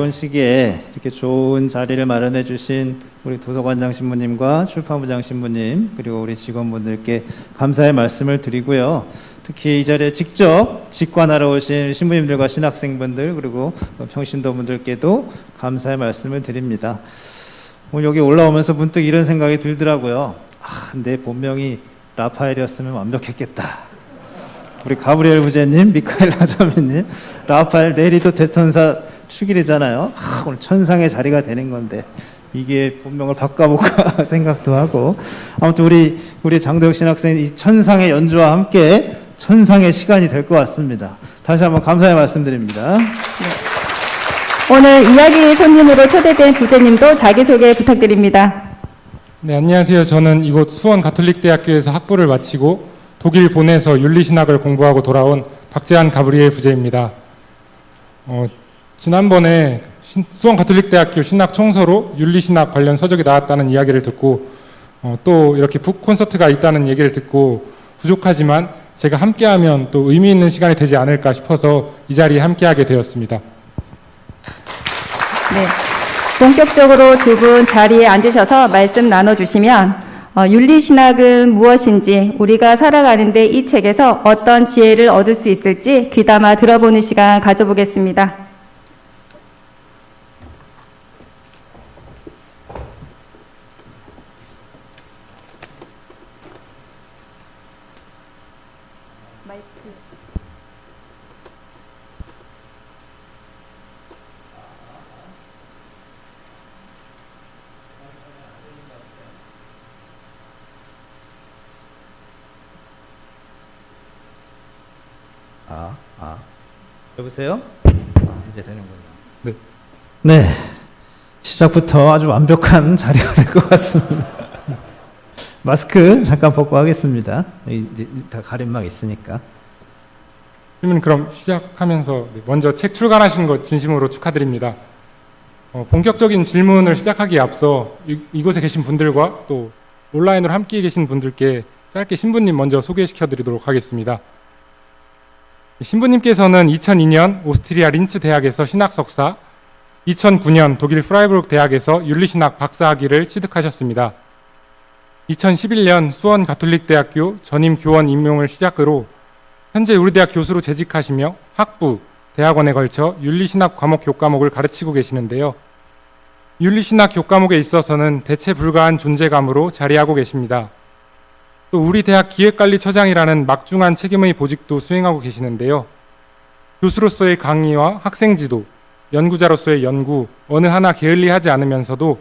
어려운 시기에 이렇게 좋은 자리를 마련해 주신 우리 도서관장 신부님과 출판부장 신부님 그리고 우리 직원분들께 감사의 말씀을 드리고요. 특히 이 자리에 직접 직관하러 오신 신부님들과 신학생분들 그리고 평신도분들께도 감사의 말씀을 드립니다. 오늘 여기 올라오면서 문득 이런 생각이 들더라고요. 내 본명이 라파엘이었으면 완벽했겠다. 우리 가브리엘 부제님, 미카엘 라자미님, 라파엘 내일도 대천사 축일이잖아요. 오늘 천상의 자리가 되는 건데 이게 본명을 바꿔볼까 생각도 하고 아무튼 우리 장도혁 신학생 이 천상의 연주와 함께 천상의 시간이 될 것 같습니다. 다시 한번 감사의 말씀드립니다. 네. 오늘 이야기 손님으로 초대된 부제님도 자기소개 부탁드립니다. 네, 안녕하세요. 저는 이곳 수원 가톨릭대학교에서 학부를 마치고 독일 본에서 윤리신학을 공부하고 돌아온 박재한 가브리엘 부제입니다. 지난번에 수원 가톨릭대학교 신학총서로 윤리신학 관련 서적이 나왔다는 이야기를 듣고 또 이렇게 북 콘서트가 있다는 얘기를 듣고 부족하지만 제가 함께하면 또 의미 있는 시간이 되지 않을까 싶어서 이 자리에 함께하게 되었습니다. 네, 본격적으로 두 분 자리에 앉으셔서 말씀 나눠주시면 윤리신학은 무엇인지 우리가 살아가는데 이 책에서 어떤 지혜를 얻을 수 있을지 귀담아 들어보는 시간 가져보겠습니다. 여보세요? 이제 되는군요. 네. 네. 시작부터 아주 완벽한 자리가 될 것 같습니다. 마스크 잠깐 벗고 하겠습니다. 이제 다 가림막 있으니까. 그러면 그럼 시작하면서 먼저 책 출간하신 것 진심으로 축하드립니다. 본격적인 질문을 시작하기에 앞서 이곳에 계신 분들과 또 온라인으로 함께 계신 분들께 짧게 신부님 먼저 소개시켜 드리도록 하겠습니다. 신부님께서는 2002년 오스트리아 린츠 대학에서 신학 석사, 2009년 독일 프라이부르크 대학에서 윤리신학 박사학위를 취득하셨습니다. 2011년 수원 가톨릭대학교 전임 교원 임용을 시작으로 현재 우리 대학 교수로 재직하시며 학부, 대학원에 걸쳐 윤리신학 과목 교과목을 가르치고 계시는데요. 윤리신학 교과목에 있어서는 대체 불가한 존재감으로 자리하고 계십니다. 또 우리 대학 기획관리처장이라는 막중한 책임의 보직도 수행하고 계시는데요. 교수로서의 강의와 학생 지도, 연구자로서의 연구 어느 하나 게을리하지 않으면서도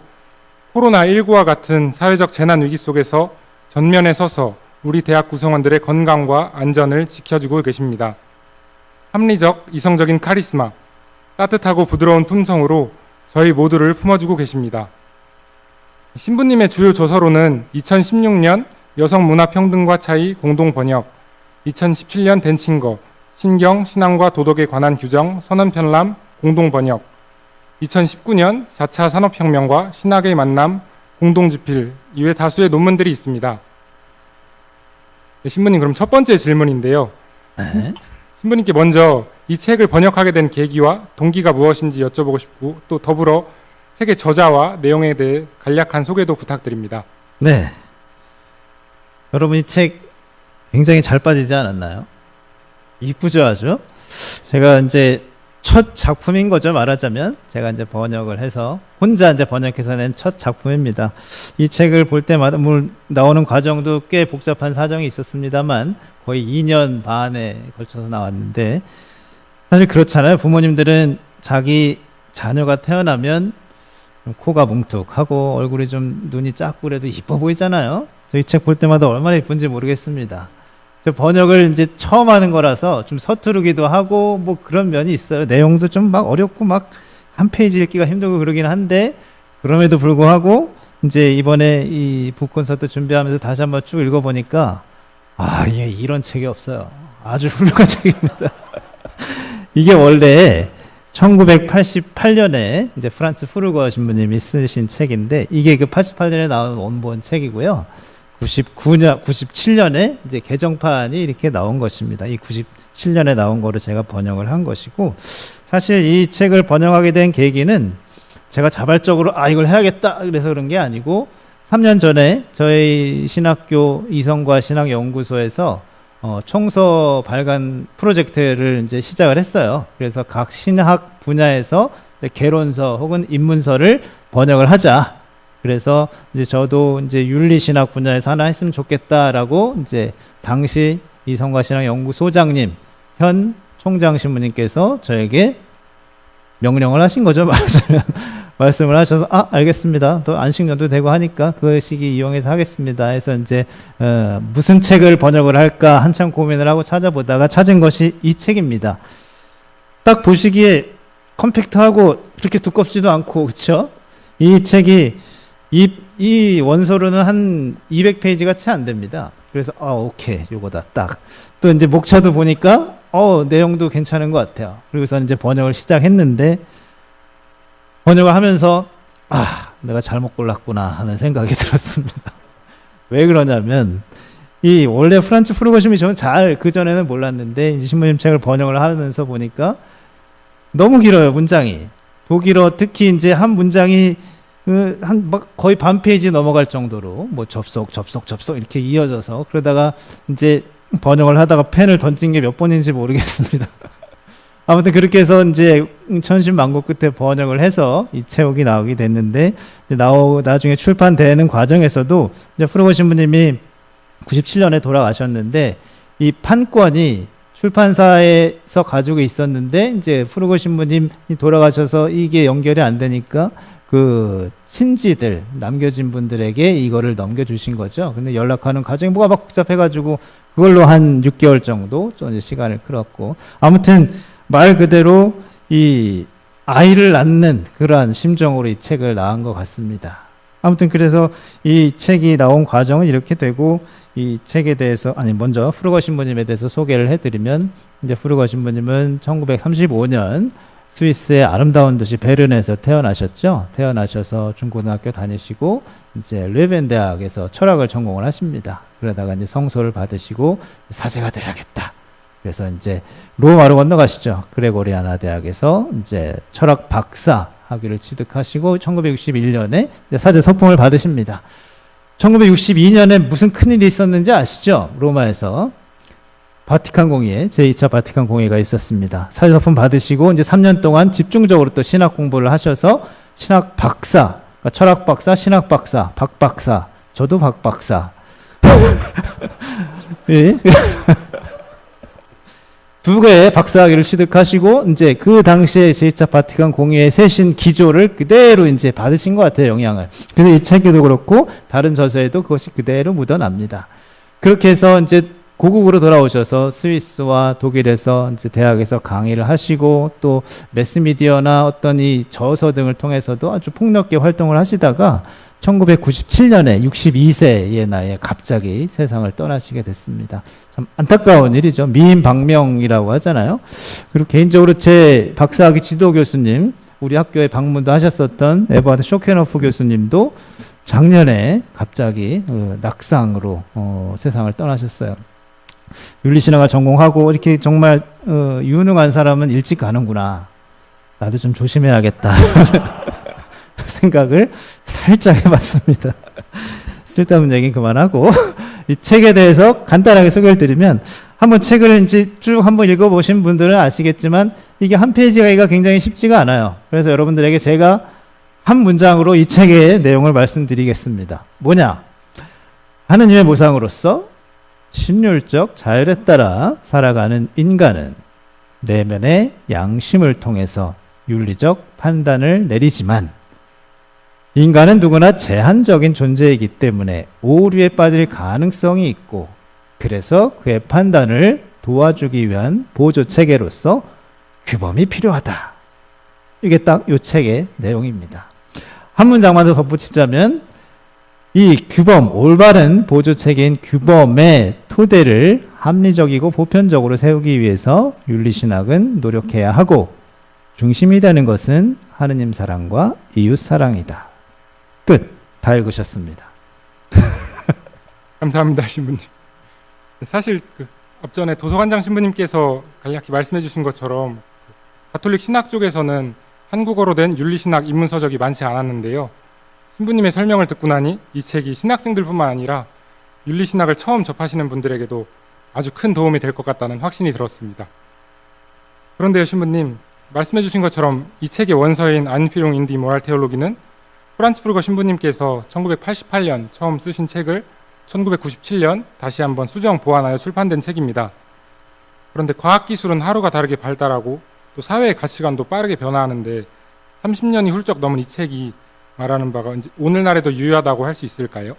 코로나19와 같은 사회적 재난 위기 속에서 전면에 서서 우리 대학 구성원들의 건강과 안전을 지켜주고 계십니다. 합리적, 이성적인 카리스마, 따뜻하고 부드러운 품성으로 저희 모두를 품어주고 계십니다. 신부님의 주요 조서로는 2016년 여성문화평등과 차이 공동번역, 2017년 댄칭거, 신경, 신앙과 도덕에 관한 규정, 선언편람 공동번역, 2019년 4차 산업혁명과 신학의 만남 공동집필 이외 다수의 논문들이 있습니다. 네, 신부님 그럼 첫 번째 질문인데요. 신부님께 먼저 이 책을 번역하게 된 계기와 동기가 무엇인지 여쭤보고 싶고 또 더불어 책의 저자와 내용에 대해 간략한 소개도 부탁드립니다. 네. 여러분 이 책 굉장히 잘 빠지지 않았나요? 이쁘죠 아주? 제가 이제 첫 작품인 거죠 말하자면 제가 이제 번역을 해서 혼자 이제 번역해서 낸 첫 작품입니다. 이 책을 볼 때마다 나오는 과정도 꽤 복잡한 사정이 있었습니다만 거의 2년 반에 걸쳐서 나왔는데 사실 그렇잖아요. 부모님들은 자기 자녀가 태어나면 코가 뭉툭하고 얼굴이 좀 눈이 작고 그래도 이뻐 보이잖아요. 저 이 책 볼 때마다 얼마나 이쁜지 모르겠습니다. 저 번역을 이제 처음 하는 거라서 좀 서투르기도 하고 뭐 그런 면이 있어요. 내용도 좀 막 어렵고 막 한 페이지 읽기가 힘들고 그러긴 한데 그럼에도 불구하고 이제 이번에 이 북콘서트 준비하면서 다시 한번 쭉 읽어보니까 이게 이런 책이 없어요. 아주 훌륭한 책입니다. 이게 원래 1988년에 이제 프란츠 후르거 신부님이 쓰신 책인데 이게 그 88년에 나온 원본 책이고요. 97년에 이제 개정판이 이렇게 나온 것입니다. 이 97년에 나온 거를 제가 번역을 한 것이고, 사실 이 책을 번역하게 된 계기는 제가 자발적으로 이걸 해야겠다 그래서 그런 게 아니고, 3년 전에 저희 신학교 이성과 신학연구소에서 총서 발간 프로젝트를 이제 시작을 했어요. 그래서 각 신학 분야에서 개론서 혹은 입문서를 번역을 하자. 그래서 이제 저도 이제 윤리신학 분야에서 하나 했으면 좋겠다라고 이제 당시 이성과 신학연구소장님, 현 총장 신부님께서 저에게 명령을 하신 거죠. 말하자면 말씀을 하셔서 알겠습니다. 또 안식년도 되고 하니까 그 시기 이용해서 하겠습니다. 해서 이제 무슨 책을 번역을 할까 한참 고민을 하고 찾아보다가 찾은 것이 이 책입니다. 딱 보시기에 컴팩트하고 그렇게 두껍지도 않고, 그렇죠? 이 책이 이 원서로는 한 200페이지가 채 안 됩니다. 그래서 오케이, 요거다 딱. 또 이제 목차도 보니까 내용도 괜찮은 것 같아요. 그리고서 이제 번역을 시작했는데, 번역을 하면서 내가 잘못 골랐구나 하는 생각이 들었습니다. 왜 그러냐면 이 원래 프란츠 프루거심이 저는 잘 그전에는 몰랐는데 이제 신부님 책을 번역을 하면서 보니까 너무 길어요, 문장이. 독일어 특히 이제 한 문장이 거의 반 페이지 넘어갈 정도로 뭐 접속 이렇게 이어져서, 그러다가 이제 번역을 하다가 펜을 던진 게 몇 번인지 모르겠습니다. 아무튼 그렇게 해서 이제 천신만고 끝에 번역을 해서 이 책이 나오게 됐는데, 나중에 출판되는 과정에서도 이제 프루거 신부님이 97년에 돌아가셨는데, 이 판권이 출판사에서 가지고 있었는데 이제 프루거 신부님이 돌아가셔서 이게 연결이 안 되니까 그 친지들, 남겨진 분들에게 이거를 넘겨주신 거죠. 근데 연락하는 과정이 뭐가 막 복잡해가지고 그걸로 한 6개월 정도 좀 이제 시간을 끌었고, 아무튼 말 그대로 이 아이를 낳는 그러한 심정으로 이 책을 낳은 것 같습니다. 아무튼 그래서 이 책이 나온 과정은 이렇게 되고, 이 책에 대해서 먼저 프루거 신부님에 대해서 소개를 해드리면, 이제 프루거 신부님은 1935년 스위스의 아름다운 도시 베른에서 태어나셨죠. 태어나셔서 중고등학교 다니시고 이제 르벤 대학에서 철학을 전공을 하십니다. 그러다가 이제 성소를 받으시고 사제가 돼야겠다. 그래서 이제 로마로 건너가시죠. 그레고리아나 대학에서 이제 철학 박사 학위를 취득하시고 1961년에 사제 서품을 받으십니다. 1962년에 무슨 큰일이 있었는지 아시죠? 로마에서 바티칸 공의회, 제2차 바티칸 공의회가 있었습니다. 사제 서품 받으시고 이제 3년 동안 집중적으로 또 신학 공부를 하셔서 신학 박사, 그러니까 철학 박사, 신학 박사, 박 박사, 저도 박 박사. 예. 두 개의 박사학위를 취득하시고 이제 그 당시에 제2차 바티칸 공의회 세신 기조를 그대로 이제 받으신 것 같아요, 영향을. 그래서 이 책에도 그렇고 다른 저서에도 그것이 그대로 묻어납니다. 그렇게 해서 이제 고국으로 돌아오셔서 스위스와 독일에서 이제 대학에서 강의를 하시고 또 매스미디어나 어떤 이 저서 등을 통해서도 아주 폭넓게 활동을 하시다가 1997년에 62세의 나이에 갑자기 세상을 떠나시게 됐습니다. 참 안타까운 일이죠. 미인방명이라고 하잖아요. 그리고 개인적으로 제 박사학위 지도 교수님, 우리 학교에 방문도 하셨었던 에버하드 쇼케너프 교수님도 작년에 갑자기 낙상으로 세상을 떠나셨어요. 윤리신학을 전공하고 이렇게 정말 유능한 사람은 일찍 가는구나. 나도 좀 조심해야겠다. 생각을 살짝 해봤습니다. 쓸데없는 얘기는 그만하고 이 책에 대해서 간단하게 소개를 드리면, 한번 책을 이제 쭉 한번 읽어보신 분들은 아시겠지만 이게 한 페이지가 굉장히 쉽지가 않아요. 그래서 여러분들에게 제가 한 문장으로 이 책의 내용을 말씀드리겠습니다. 뭐냐? 하느님의 모상으로서 신율적 자율에 따라 살아가는 인간은 내면의 양심을 통해서 윤리적 판단을 내리지만, 인간은 누구나 제한적인 존재이기 때문에 오류에 빠질 가능성이 있고, 그래서 그의 판단을 도와주기 위한 보조 체계로서 규범이 필요하다. 이게 딱 이 책의 내용입니다. 한 문장만 더 덧붙이자면, 이 규범, 올바른 보조 체계인 규범의 토대를 합리적이고 보편적으로 세우기 위해서 윤리신학은 노력해야 하고, 중심이 되는 것은 하느님 사랑과 이웃 사랑이다. 끝. 다 읽으셨습니다. 감사합니다, 신부님. 사실 앞전에 도서관장 신부님께서 간략히 말씀해 주신 것처럼 가톨릭 신학 쪽에서는 한국어로 된 윤리신학 입문서적이 많지 않았는데요. 신부님의 설명을 듣고 나니 이 책이 신학생들뿐만 아니라 윤리신학을 처음 접하시는 분들에게도 아주 큰 도움이 될 것 같다는 확신이 들었습니다. 그런데요, 신부님, 말씀해 주신 것처럼 이 책의 원서인 안피롱 인디 모랄 테올로기는 프란츠 프루거 신부님께서 1988년 처음 쓰신 책을 1997년 다시 한번 수정 보완하여 출판된 책입니다. 그런데 과학기술은 하루가 다르게 발달하고 또 사회의 가치관도 빠르게 변화하는데 30년이 훌쩍 넘은 이 책이 말하는 바가 이제 오늘날에도 유효하다고 할 수 있을까요?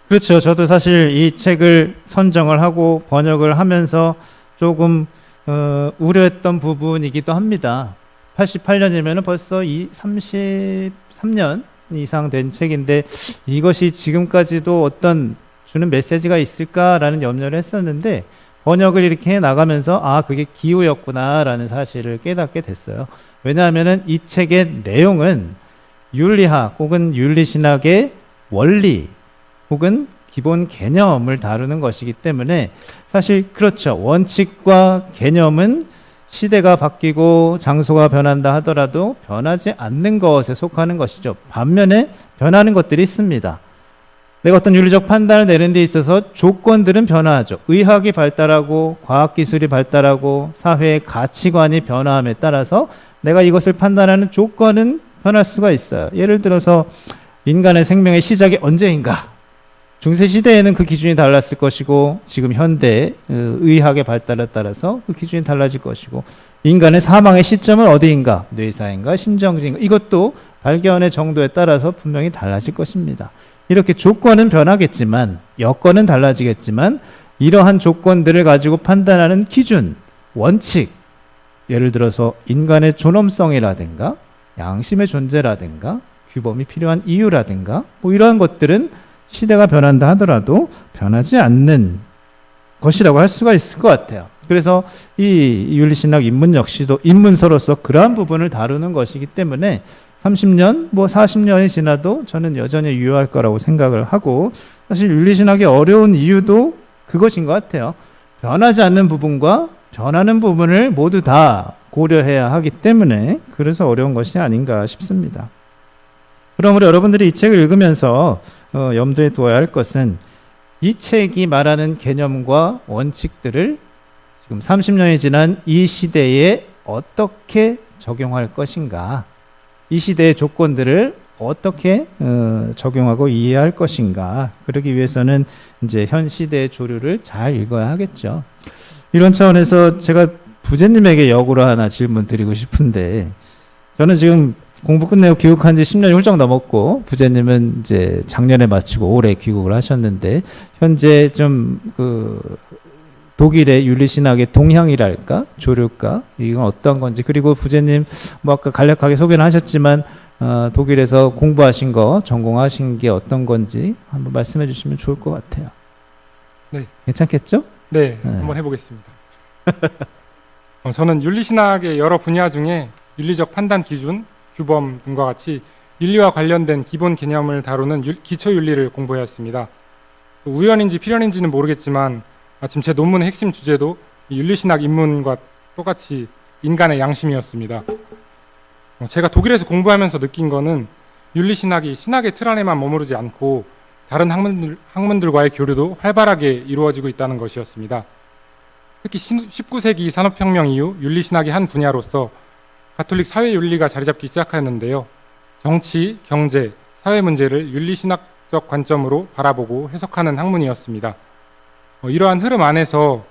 그렇죠. 저도 사실 이 책을 선정을 하고 번역을 하면서 조금 우려했던 부분이기도 합니다. 88년이면 벌써 33년 이상 된 책인데 이것이 지금까지도 어떤 주는 메시지가 있을까라는 염려를 했었는데 번역을 이렇게 해 나가면서 그게 기우였구나라는 사실을 깨닫게 됐어요. 왜냐하면은 이 책의 내용은 윤리학 혹은 윤리신학의 원리 혹은 기본 개념을 다루는 것이기 때문에 사실 그렇죠. 원칙과 개념은 시대가 바뀌고 장소가 변한다 하더라도 변하지 않는 것에 속하는 것이죠. 반면에 변하는 것들이 있습니다. 내가 어떤 윤리적 판단을 내는 데 있어서 조건들은 변화하죠. 의학이 발달하고 과학기술이 발달하고 사회의 가치관이 변화함에 따라서 내가 이것을 판단하는 조건은 변할 수가 있어요. 예를 들어서 인간의 생명의 시작이 언제인가? 중세시대에는 그 기준이 달랐을 것이고 지금 현대 의학의 발달에 따라서 그 기준이 달라질 것이고 인간의 사망의 시점은 어디인가? 뇌사인가? 심정지인가? 이것도 발견의 정도에 따라서 분명히 달라질 것입니다. 이렇게 조건은 변하겠지만 여건은 달라지겠지만 이러한 조건들을 가지고 판단하는 기준, 원칙, 예를 들어서 인간의 존엄성이라든가 양심의 존재라든가 규범이 필요한 이유라든가 뭐 이러한 것들은 시대가 변한다 하더라도 변하지 않는 것이라고 할 수가 있을 것 같아요. 그래서 이 윤리신학 입문 역시도 입문서로서 그러한 부분을 다루는 것이기 때문에 30년, 뭐 40년이 지나도 저는 여전히 유효할 거라고 생각을 하고 사실 윤리신학의 어려운 이유도 그것인 것 같아요. 변하지 않는 부분과 변하는 부분을 모두 다 고려해야 하기 때문에 그래서 어려운 것이 아닌가 싶습니다. 그러므로 여러분들이 이 책을 읽으면서 염두에 두어야 할 것은 이 책이 말하는 개념과 원칙들을 지금 30년이 지난 이 시대에 어떻게 적용할 것인가, 이 시대의 조건들을 어떻게 적용하고 이해할 것인가, 그러기 위해서는 이제 현 시대의 조류를 잘 읽어야 하겠죠. 이런 차원에서 제가 부제님에게 역으로 하나 질문 드리고 싶은데, 저는 지금 공부 끝내고 귀국한 지 10년이 훌쩍 넘었고, 부제님은 이제 작년에 마치고 올해 귀국을 하셨는데, 현재 좀 독일의 윤리신학의 동향이랄까? 조류가? 이건 어떤 건지, 그리고 부제님 뭐 아까 간략하게 소개는 하셨지만, 독일에서 공부하신 거, 전공하신 게 어떤 건지 한번 말씀해 주시면 좋을 것 같아요. 네. 괜찮겠죠? 네, 한번 해보겠습니다. 저는 윤리신학의 여러 분야 중에 윤리적 판단 기준, 규범 등과 같이 윤리와 관련된 기본 개념을 다루는 기초윤리를 공부해왔습니다. 우연인지 필연인지는 모르겠지만 마침 제 논문의 핵심 주제도 윤리신학 입문과 똑같이 인간의 양심이었습니다. 제가 독일에서 공부하면서 느낀 거는 윤리신학이 신학의 틀 안에만 머무르지 않고 다른 학문들과의 교류도 활발하게 이루어지고 있다는 것이었습니다. 특히 19세기 산업혁명 이후 윤리신학의 한 분야로서 가톨릭 사회윤리가 자리잡기 시작하였는데요. 정치, 경제, 사회 문제를 윤리신학적 관점으로 바라보고 해석하는 학문이었습니다. 이러한 흐름 안에서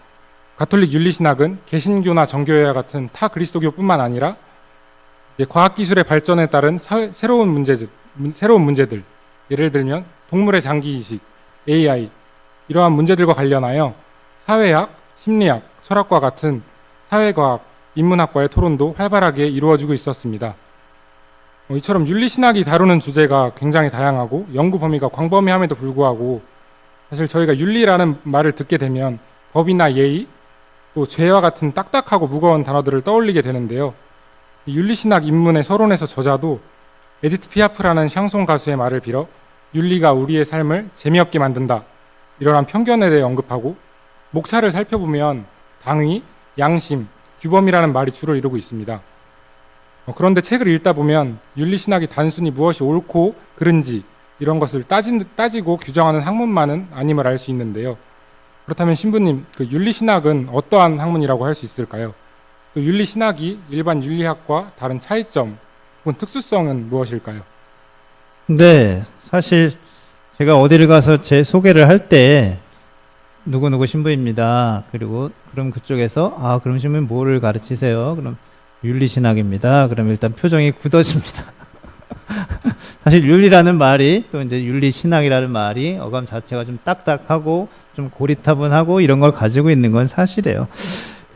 가톨릭 윤리신학은 개신교나 정교회와 같은 타 그리스도교뿐만 아니라 과학기술의 발전에 따른 새로운 문제들, 예를 들면 동물의 장기이식, AI, 이러한 문제들과 관련하여 사회학, 심리학, 철학과 같은 사회과학, 인문학과의 토론도 활발하게 이루어지고 있었습니다. 이처럼 윤리신학이 다루는 주제가 굉장히 다양하고 연구 범위가 광범위함에도 불구하고 사실 저희가 윤리라는 말을 듣게 되면 법이나 예의, 또 죄와 같은 딱딱하고 무거운 단어들을 떠올리게 되는데요. 윤리신학 입문의 서론에서 저자도 에디트 피아프라는 샹송 가수의 말을 빌어 윤리가 우리의 삶을 재미없게 만든다, 이러한 편견에 대해 언급하고 목차를 살펴보면 당위, 양심, 규범이라는 말이 주로 이루고 있습니다. 그런데 책을 읽다 보면 윤리신학이 단순히 무엇이 옳고 그른지 이런 것을 따지고 규정하는 학문만은 아님을 알 수 있는데요. 그렇다면 신부님, 그 윤리신학은 어떠한 학문이라고 할 수 있을까요? 또 윤리신학이 일반 윤리학과 다른 차이점 혹은 특수성은 무엇일까요? 네, 사실 제가 어디를 가서 제 소개를 할 때 누구누구 신부입니다. 그리고 그럼 그쪽에서 그럼 신부님 뭐를 가르치세요? 그럼 윤리신학입니다. 그럼 일단 표정이 굳어집니다. 사실 윤리라는 말이 또 이제 윤리신학이라는 말이 어감 자체가 좀 딱딱하고 좀 고리타분하고 이런 걸 가지고 있는 건 사실이에요.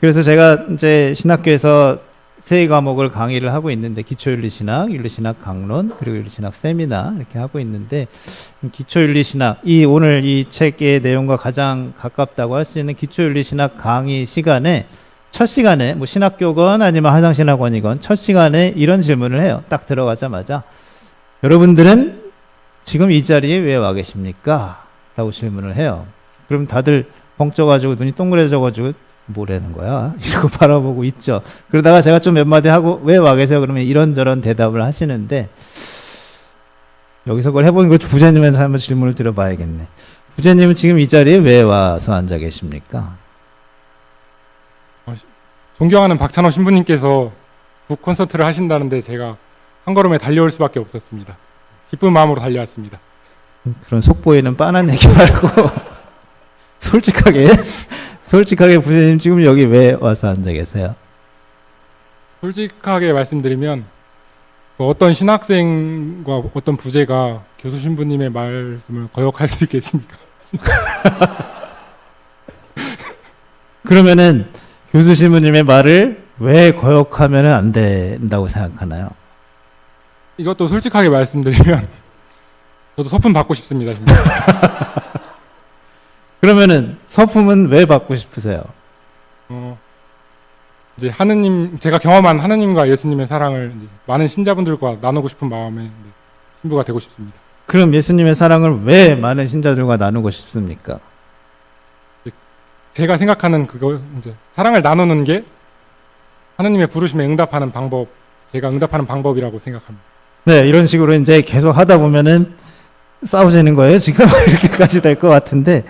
그래서 제가 이제 신학교에서 세 과목을 강의를 하고 있는데 기초윤리신학, 윤리신학 강론, 그리고 윤리신학 세미나 이렇게 하고 있는데 기초윤리신학, 오늘 이 책의 내용과 가장 가깝다고 할 수 있는 기초윤리신학 강의 시간에 첫 시간에 뭐 신학교건 아니면 하상신학원이건 첫 시간에 이런 질문을 해요. 딱 들어가자마자 여러분들은 지금 이 자리에 왜 와 계십니까? 라고 질문을 해요. 그럼 다들 벙쪄가지고 눈이 동그래져가지고 뭐라는 거야? 이러고 바라보고 있죠. 그러다가 제가 좀 몇 마디 하고 왜 와 계세요? 그러면 이런저런 대답을 하시는데 여기서 그걸 해보는 거 부자님한테 한번 질문을 드려봐야겠네. 부자님은 지금 이 자리에 왜 와서 앉아 계십니까? 존경하는 박찬호 신부님께서 북 콘서트를 하신다는데 제가 한 걸음에 달려올 수밖에 없었습니다. 기쁜 마음으로 달려왔습니다. 그런 속보이는 빤한 얘기 말고 솔직하게 부자님 지금 여기 왜 와서 앉아 계세요? 솔직하게 말씀드리면 어떤 신학생과 어떤 부제가 교수 신부님의 말씀을 거역할 수 있겠습니까? 그러면은 교수 신부님의 말을 왜 거역하면 안 된다고 생각하나요? 이것도 솔직하게 말씀드리면 저도 서품 받고 싶습니다. 그러면은 서품은 왜 받고 싶으세요? 이제 하느님, 제가 경험한 하느님과 예수님의 사랑을 이제 많은 신자분들과 나누고 싶은 마음에 신부가 되고 싶습니다. 그럼 예수님의 사랑을 왜 많은 신자들과 나누고 싶습니까? 제가 생각하는 그거 이제 사랑을 나누는 게 하느님의 부르심에 응답하는 방법, 제가 응답하는 방법이라고 생각합니다. 네, 이런 식으로 이제 계속 하다 보면은 싸우자는 거예요. 지금 이렇게까지 될 것 같은데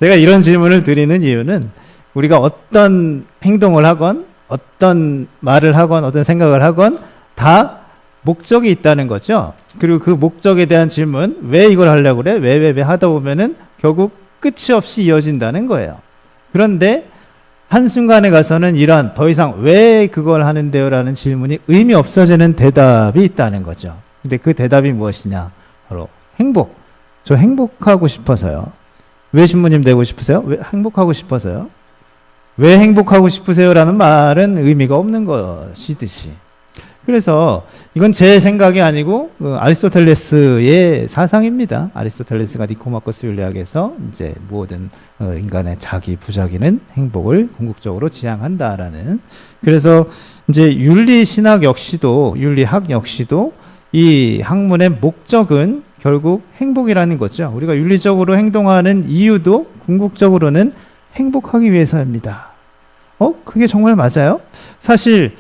제가 이런 질문을 드리는 이유는 우리가 어떤 행동을 하건 어떤 말을 하건 어떤 생각을 하건 다 목적이 있다는 거죠. 그리고 그 목적에 대한 질문, 왜 이걸 하려고 그래? 왜 하다 보면은 결국 끝이 없이 이어진다는 거예요. 그런데 한순간에 가서는 이런 더 이상 왜 그걸 하는데요? 라는 질문이 의미 없어지는 대답이 있다는 거죠. 근데 그 대답이 무엇이냐? 바로 행복. 저 행복하고 싶어서요. 왜 신부님 되고 싶으세요? 왜 행복하고 싶어서요? 왜 행복하고 싶으세요? 라는 말은 의미가 없는 것이듯이. 그래서 이건 제 생각이 아니고 아리스토텔레스의 사상입니다. 아리스토텔레스가 니코마코스 윤리학에서 이제 모든 인간의 자기 부자기는 행복을 궁극적으로 지향한다라는. 그래서 이제 윤리학 역시도 이 학문의 목적은 결국 행복이라는 거죠. 우리가 윤리적으로 행동하는 이유도 궁극적으로는 행복하기 위해서입니다. 그게 정말 맞아요? 사실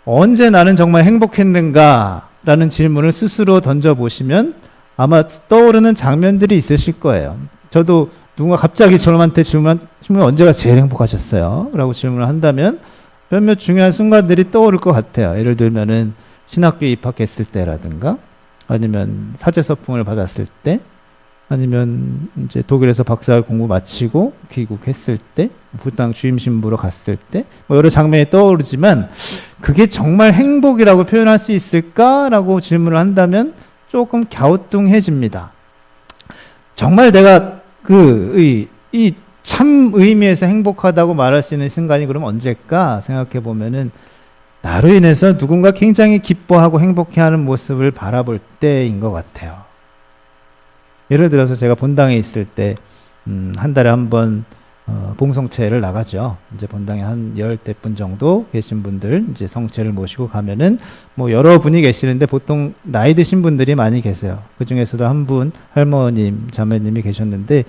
언제 나는 정말 행복했는가라는 질문을 스스로 던져보시면 아마 떠오르는 장면들이 있으실 거예요. 저도 누군가 갑자기 저한테 질문한 언제가 제일 행복하셨어요? 라고 질문을 한다면 몇몇 중요한 순간들이 떠오를 것 같아요. 예를 들면은 신학교에 입학했을 때라든가 아니면 사제서풍을 받았을 때 아니면 이제 독일에서 박사학위 공부 마치고 귀국했을 때, 부당 주임 신부로 갔을 때, 뭐 여러 장면이 떠오르지만 그게 정말 행복이라고 표현할 수 있을까라고 질문을 한다면 조금 갸우뚱해집니다. 정말 내가 이 참 의미에서 행복하다고 말할 수 있는 순간이 그럼 언제일까 생각해 보면은 나로 인해서 누군가 굉장히 기뻐하고 행복해하는 모습을 바라볼 때인 것 같아요. 예를 들어서 제가 본당에 있을 때 한 달에 한 번 봉성체를 나가죠. 이제 본당에 한 10대분 정도 계신 분들 이제 성체를 모시고 가면은 뭐 여러 분이 계시는데 보통 나이 드신 분들이 많이 계세요. 그 중에서도 한 분 할머님, 자매님이 계셨는데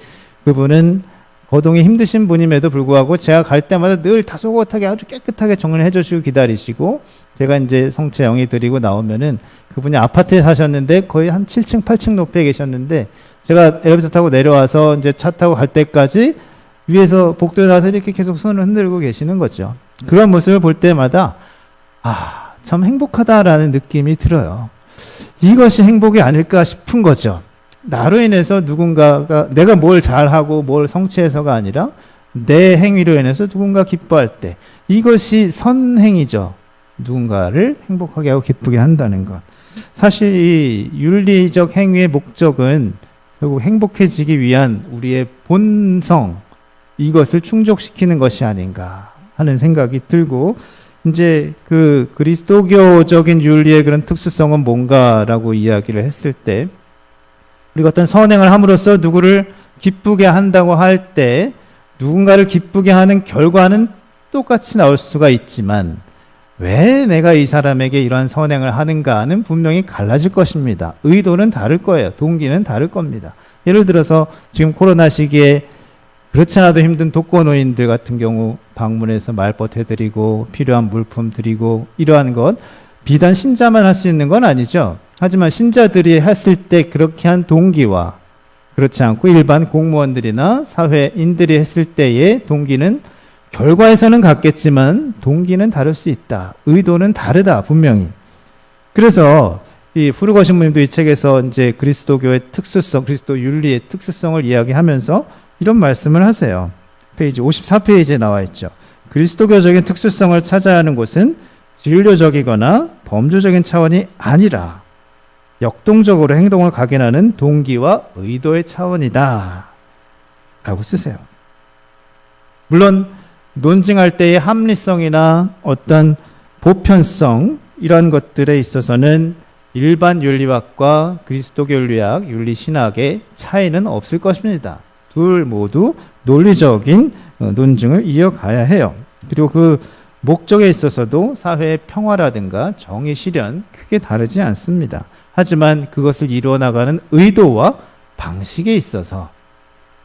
그분은 거동이 힘드신 분임에도 불구하고 제가 갈 때마다 늘 다소곳하게 아주 깨끗하게 정리를 해주시고 기다리시고, 제가 이제 성체 영이 드리고 나오면은 그분이 아파트에 사셨는데 거의 한 7층, 8층 높이에 계셨는데 제가 엘리베이터 타고 내려와서 이제 차 타고 갈 때까지 위에서 복도에 나와서 이렇게 계속 손을 흔들고 계시는 거죠. 그런 모습을 볼 때마다 참 행복하다라는 느낌이 들어요. 이것이 행복이 아닐까 싶은 거죠. 나로 인해서 누군가가, 내가 뭘 잘하고 뭘 성취해서가 아니라 내 행위로 인해서 누군가 기뻐할 때, 이것이 선행이죠. 누군가를 행복하게 하고 기쁘게 한다는 것. 사실 이 윤리적 행위의 목적은 결국 행복해지기 위한 우리의 본성, 이것을 충족시키는 것이 아닌가 하는 생각이 들고, 이제 그 그리스도교적인 윤리의 그런 특수성은 뭔가라고 이야기를 했을 때, 우리가 어떤 선행을 함으로써 누구를 기쁘게 한다고 할 때 누군가를 기쁘게 하는 결과는 똑같이 나올 수가 있지만 왜 내가 이 사람에게 이러한 선행을 하는가는 분명히 갈라질 것입니다. 의도는 다를 거예요. 동기는 다를 겁니다. 예를 들어서 지금 코로나 시기에 그렇지 않아도 힘든 독거노인들 같은 경우 방문해서 말벗 해드리고 필요한 물품 드리고, 이러한 것 비단 신자만 할 수 있는 건 아니죠. 하지만 신자들이 했을 때 그렇게 한 동기와 그렇지 않고 일반 공무원들이나 사회인들이 했을 때의 동기는 결과에서는 같겠지만 동기는 다를 수 있다. 의도는 다르다, 분명히. 그래서 이 후르거 신부님도 이 책에서 이제 그리스도교의 특수성, 그리스도 윤리의 특수성을 이야기하면서 이런 말씀을 하세요. 페이지 54페이지에 나와 있죠. 그리스도교적인 특수성을 찾아야 하는 곳은 진료적이거나 범주적인 차원이 아니라 역동적으로 행동을 각인하는 동기와 의도의 차원이다 라고 쓰세요. 물론 논증할 때의 합리성이나 어떤 보편성, 이런 것들에 있어서는 일반 윤리학과 그리스도교 윤리학, 윤리신학의 차이는 없을 것입니다. 둘 모두 논리적인 논증을 이어가야 해요. 그리고 그 목적에 있어서도 사회의 평화라든가 정의 실현 크게 다르지 않습니다. 하지만 그것을 이루어 나가는 의도와 방식에 있어서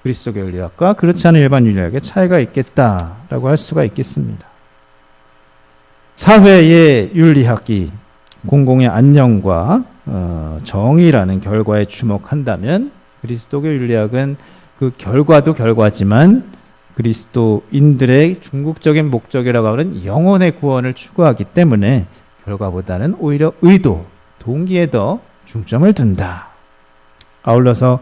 그리스도교 윤리학과 그렇지 않은 일반 윤리학의 차이가 있겠다라고 할 수가 있겠습니다. 사회의 윤리학이 공공의 안녕과 정의라는 결과에 주목한다면 그리스도교 윤리학은 그 결과도 결과지만 그리스도인들의 궁극적인 목적이라고 하는 영혼의 구원을 추구하기 때문에 결과보다는 오히려 의도, 동기에 더 중점을 둔다. 아울러서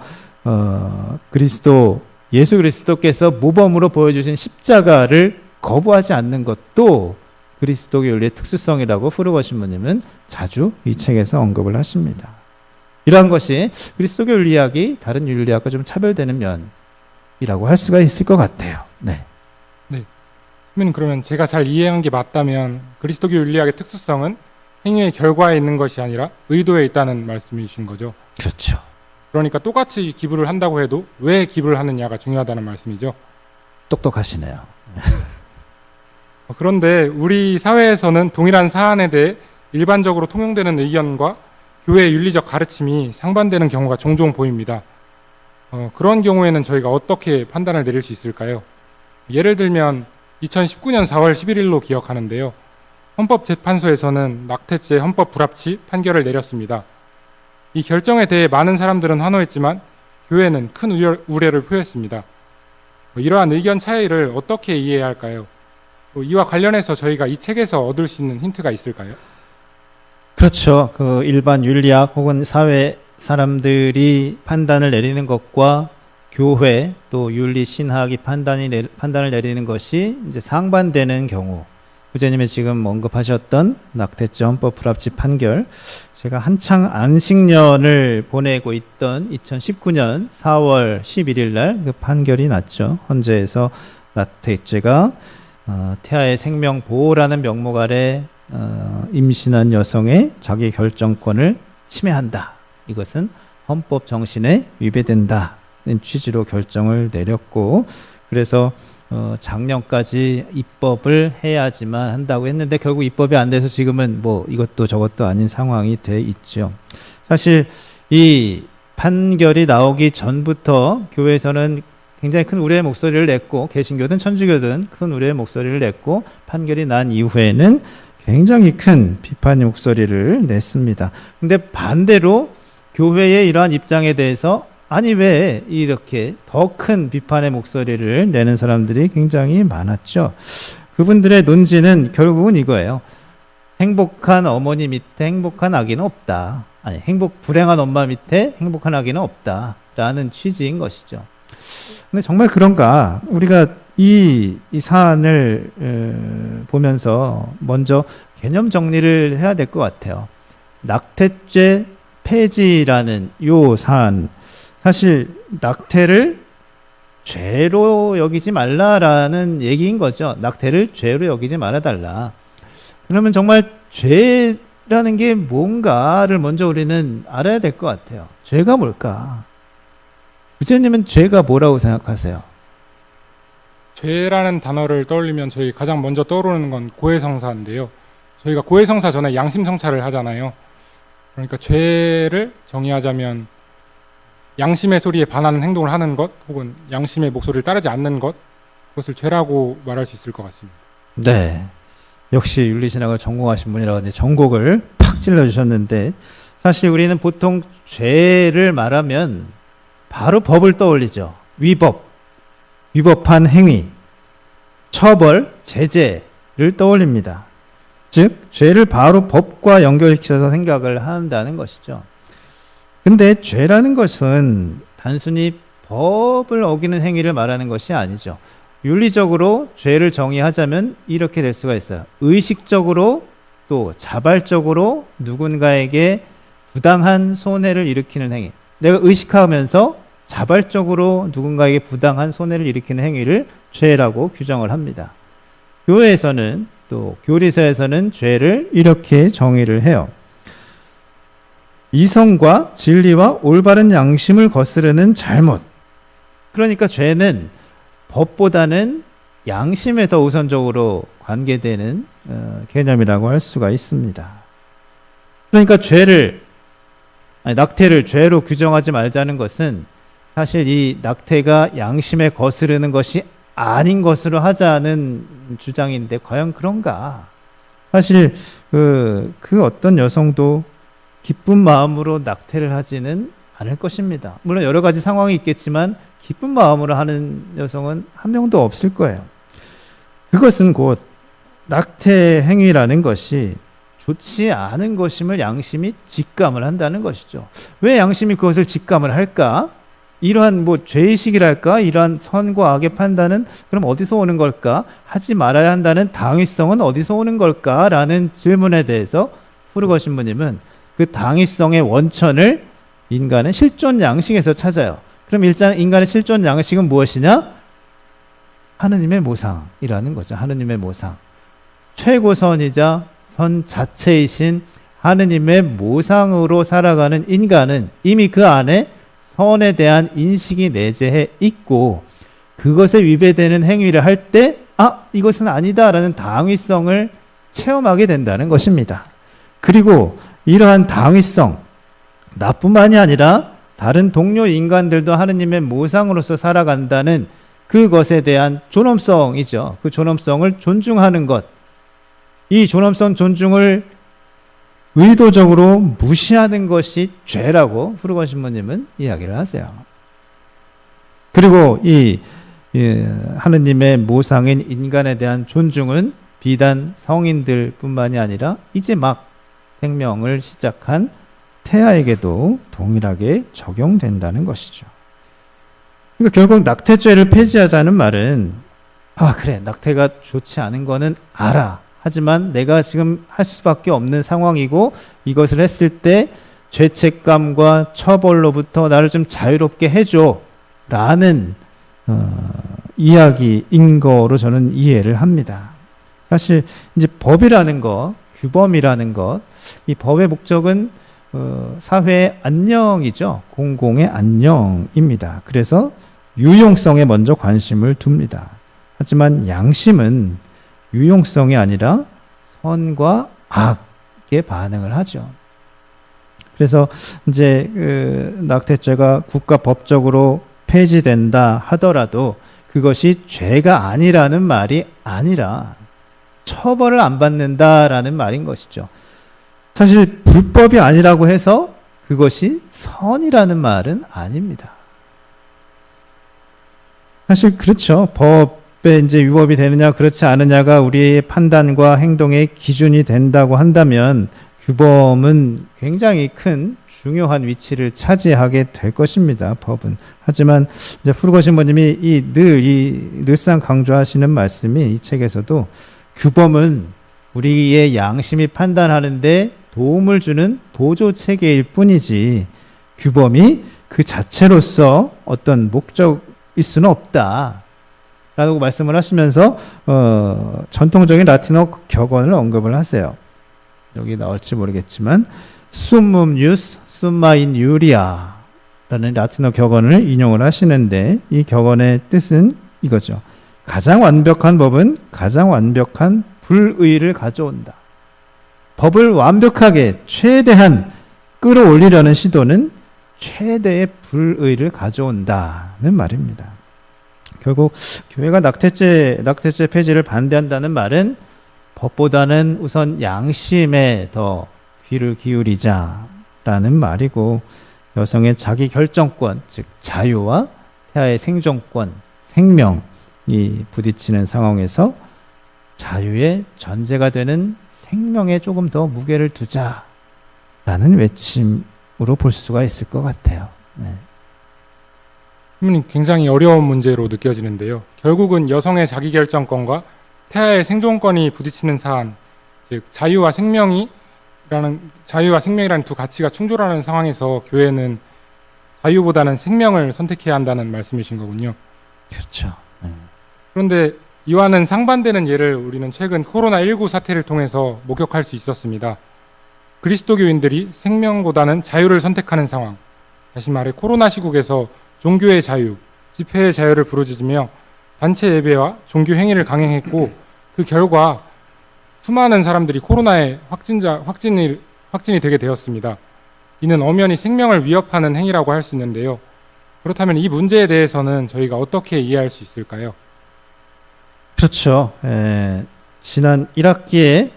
예수 그리스도께서 모범으로 보여주신 십자가를 거부하지 않는 것도 그리스도교 윤리의 특수성이라고 후르거 신부님은 자주 이 책에서 언급을 하십니다. 이러한 것이 그리스도교 윤리학이 다른 윤리학과 좀 차별되는 면이라고 할 수가 있을 것 같아요. 네. 선생님, 그러면 제가 잘 이해한 게 맞다면 그리스도교 윤리학의 특수성은 행위의 결과에 있는 것이 아니라 의도에 있다는 말씀이신 거죠? 그렇죠. 그러니까 똑같이 기부를 한다고 해도 왜 기부를 하느냐가 중요하다는 말씀이죠? 똑똑하시네요. 그런데 우리 사회에서는 동일한 사안에 대해 일반적으로 통용되는 의견과 교회의 윤리적 가르침이 상반되는 경우가 종종 보입니다. 그런 경우에는 저희가 어떻게 판단을 내릴 수 있을까요? 예를 들면 2019년 4월 11일로 기억하는데요. 헌법재판소에서는 낙태죄 헌법 불합치 판결을 내렸습니다. 이 결정에 대해 많은 사람들은 환호했지만 교회는 큰 우려를 표했습니다. 이러한 의견 차이를 어떻게 이해해야 할까요? 이와 관련해서 저희가 이 책에서 얻을 수 있는 힌트가 있을까요? 그렇죠. 그 일반 윤리학 혹은 사회 사람들이 판단을 내리는 것과 교회 또 윤리 신학이 판단을 내리는 것이 이제 상반되는 경우, 부제님이 지금 언급하셨던 낙태죄 헌법 불합치 판결, 제가 한창 안식년을 보내고 있던 2019년 4월 11일 날 그 판결이 났죠. 헌재에서 낙태죄가 태아의 생명 보호라는 명목 아래 임신한 여성의 자기 결정권을 침해한다. 이것은 헌법 정신에 위배된다는 취지로 결정을 내렸고, 그래서 작년까지 입법을 해야지만 한다고 했는데 결국 입법이 안 돼서 지금은 뭐 이것도 저것도 아닌 상황이 돼 있죠. 사실 이 판결이 나오기 전부터 교회에서는 굉장히 큰 우려의 목소리를 냈고, 개신교든 천주교든 큰 우려의 목소리를 냈고, 판결이 난 이후에는 굉장히 큰 비판의 목소리를 냈습니다. 근데 반대로 교회의 이러한 입장에 대해서 아니 왜 이렇게 더 큰 비판의 목소리를 내는 사람들이 굉장히 많았죠. 그분들의 논지는 결국은 이거예요. 행복한 어머니 밑에 행복한 아기는 없다. 아니, 불행한 엄마 밑에 행복한 아기는 없다. 라는 취지인 것이죠. 근데 정말 그런가? 우리가 이 사안을 보면서 먼저 개념 정리를 해야 될 것 같아요. 낙태죄 폐지라는 요 사안, 사실 낙태를 죄로 여기지 말라라는 얘기인 거죠. 낙태를 죄로 여기지 말아달라. 그러면 정말 죄라는 게 뭔가를 먼저 우리는 알아야 될 것 같아요. 죄가 뭘까? 부처님은 죄가 뭐라고 생각하세요? 죄라는 단어를 떠올리면 저희 가장 먼저 떠오르는 건 고해성사인데요. 저희가 고해성사 전에 양심성찰을 하잖아요. 그러니까 죄를 정의하자면 양심의 소리에 반하는 행동을 하는 것, 혹은 양심의 목소리를 따르지 않는 것, 그것을 죄라고 말할 수 있을 것 같습니다. 네, 역시 윤리신학을 전공하신 분이라고 이제 전곡을 팍 찔러주셨는데, 사실 우리는 보통 죄를 말하면 바로 법을 떠올리죠. 위법한 행위, 처벌, 제재를 떠올립니다. 즉 죄를 바로 법과 연결시켜서 생각을 한다는 것이죠. 근데 죄라는 것은 단순히 법을 어기는 행위를 말하는 것이 아니죠. 윤리적으로 죄를 정의하자면 이렇게 될 수가 있어요. 의식적으로 또 자발적으로 누군가에게 부당한 손해를 일으키는 행위. 내가 의식하면서 자발적으로 누군가에게 부당한 손해를 일으키는 행위를 죄라고 규정을 합니다. 교회에서는 또 교리서에서는 죄를 이렇게 정의를 해요. 이성과 진리와 올바른 양심을 거스르는 잘못. 그러니까 죄는 법보다는 양심에 더 우선적으로 관계되는 개념이라고 할 수가 있습니다. 그러니까 낙태를 죄로 규정하지 말자는 것은 사실 이 낙태가 양심에 거스르는 것이 아닌 것으로 하자는 주장인데 과연 그런가? 사실 그 어떤 여성도 기쁜 마음으로 낙태를 하지는 않을 것입니다. 물론 여러 가지 상황이 있겠지만 기쁜 마음으로 하는 여성은 한 명도 없을 거예요. 그것은 곧 낙태 행위라는 것이 좋지 않은 것임을 양심이 직감을 한다는 것이죠. 왜 양심이 그것을 직감을 할까? 이러한 죄의식이랄까? 이러한 선과 악의 판단은 그럼 어디서 오는 걸까? 하지 말아야 한다는 당위성은 어디서 오는 걸까? 라는 질문에 대해서 후르거 신부님은 그 당위성의 원천을 인간의 실존 양식에서 찾아요. 그럼 일단 인간의 실존 양식은 무엇이냐? 하느님의 모상이라는 거죠. 하느님의 모상. 최고선이자 선 자체이신 하느님의 모상으로 살아가는 인간은 이미 그 안에 선에 대한 인식이 내재해 있고, 그것에 위배되는 행위를 할 때 이것은 아니다라는 당위성을 체험하게 된다는 것입니다. 그리고 이러한 당위성, 나뿐만이 아니라 다른 동료 인간들도 하느님의 모상으로서 살아간다는 그것에 대한 존엄성이죠. 그 존엄성을 존중하는 것, 이 존엄성 존중을 의도적으로 무시하는 것이 죄라고 후르건 신부님은 이야기를 하세요. 그리고 이 하느님의 모상인 인간에 대한 존중은 비단 성인들뿐만이 아니라 이제 막 생명을 시작한 태아에게도 동일하게 적용된다는 것이죠. 그러니까 결국 낙태죄를 폐지하자는 말은 그래, 낙태가 좋지 않은 거는 알아. 하지만 내가 지금 할 수밖에 없는 상황이고 이것을 했을 때 죄책감과 처벌로부터 나를 좀 자유롭게 해줘 라는 이야기인 거로 저는 이해를 합니다. 사실 이제 법이라는 것, 규범이라는 것, 이 법의 목적은 사회의 안녕이죠. 공공의 안녕입니다. 그래서 유용성에 먼저 관심을 둡니다. 하지만 양심은 유용성이 아니라 선과 악에 반응을 하죠. 그래서 이제 낙태죄가 국가 법적으로 폐지된다 하더라도 그것이 죄가 아니라는 말이 아니라 처벌을 안 받는다라는 말인 것이죠. 사실 불법이 아니라고 해서 그것이 선이라는 말은 아닙니다. 사실 그렇죠. 법에 이제 위법이 되느냐 그렇지 않느냐가 우리의 판단과 행동의 기준이 된다고 한다면 규범은 굉장히 큰 중요한 위치를 차지하게 될 것입니다. 법은. 하지만 이제 푸르고 신부님이 늘상 강조하시는 말씀이 이 책에서도 규범은 우리의 양심이 판단하는데 도움을 주는 보조 체계일 뿐이지 규범이 그 자체로서 어떤 목적일 수는 없다. 라고 말씀을 하시면서 전통적인 라틴어 격언을 언급을 하세요. 여기 나올지 모르겠지만 summum ius summa in iuria 라는 라틴어 격언을 인용을 하시는데 이 격언의 뜻은 이거죠. 가장 완벽한 법은 가장 완벽한 불의를 가져온다. 법을 완벽하게 최대한 끌어올리려는 시도는 최대의 불의를 가져온다는 말입니다. 결국 교회가 낙태죄 폐지를 반대한다는 말은 법보다는 우선 양심에 더 귀를 기울이자라는 말이고 여성의 자기 결정권, 즉 자유와 태아의 생존권, 생명이 부딪히는 상황에서 자유의 전제가 되는 생명에 조금 더 무게를 두자라는 외침으로 볼 수가 있을 것 같아요. 네. 굉장히 어려운 문제로 느껴지는데요. 결국은 여성의 자기결정권과 태아의 생존권이 부딪히는 사안, 즉 자유와 생명이라는 두 가치가 충돌하는 상황에서 교회는 자유보다는 생명을 선택해야 한다는 말씀이신 거군요. 그렇죠. 네. 그런데 이와는 상반되는 예를 우리는 최근 코로나19 사태를 통해서 목격할 수 있었습니다. 그리스도교인들이 생명보다는 자유를 선택하는 상황, 다시 말해 코로나 시국에서 종교의 자유, 집회의 자유를 부르짖으며 단체 예배와 종교 행위를 강행했고 그 결과 수많은 사람들이 코로나에 확진이 되게 되었습니다. 이는 엄연히 생명을 위협하는 행위라고 할 수 있는데요. 그렇다면 이 문제에 대해서는 저희가 어떻게 이해할 수 있을까요? 그렇죠. 지난 1학기에